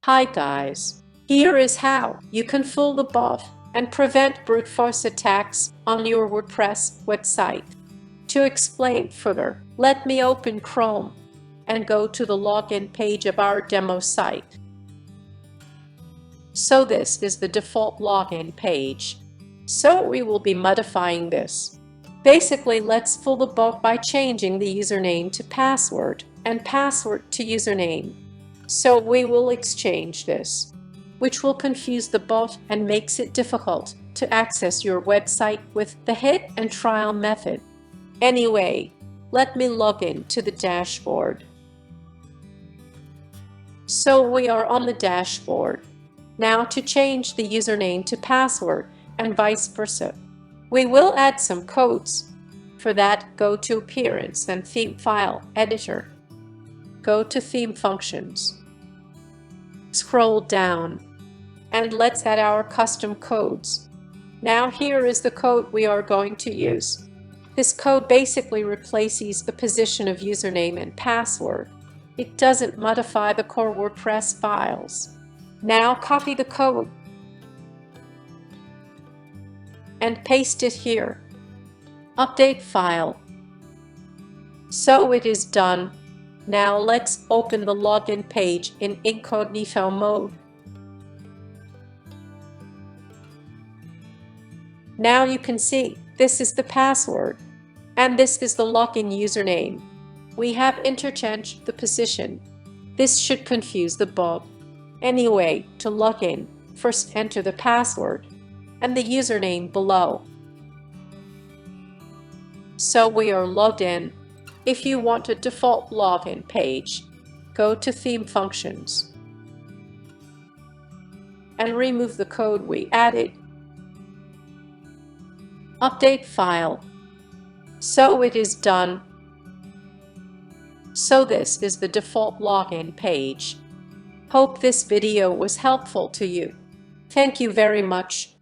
Hi guys, here is how you can fool the bot and prevent brute force attacks on your WordPress website. To explain further, let me open Chrome and go to the login page of our demo site. So this is the default login page. So we will be modifying this. Basically, let's fool the bot by changing the username to password and password to username. So we will exchange this, which will confuse the bot and makes it difficult to access your website with the hit and trial method. Anyway, let me log in to the dashboard. So we are on the dashboard. Now to change the username to password and vice versa, we will add some codes. For that, go to Appearance and Theme File Editor. Go to Theme Functions. Scroll down and let's add our custom codes. Now here is the code we are going to use. This code basically replaces the position of username and password. It doesn't modify the core WordPress files. Now copy the code and paste it here. Update file. So it is done. Now let's open the login page in incognito mode. Now you can see this is the password and this is the login username. We have interchanged the position. This should confuse the bot. Anyway, to log in, first enter the password and the username below. So we are logged in. If you want a default login page, go to Theme Functions and remove the code we added. Update file. So it is done. So this is the default login page. Hope this video was helpful to you. Thank you very much.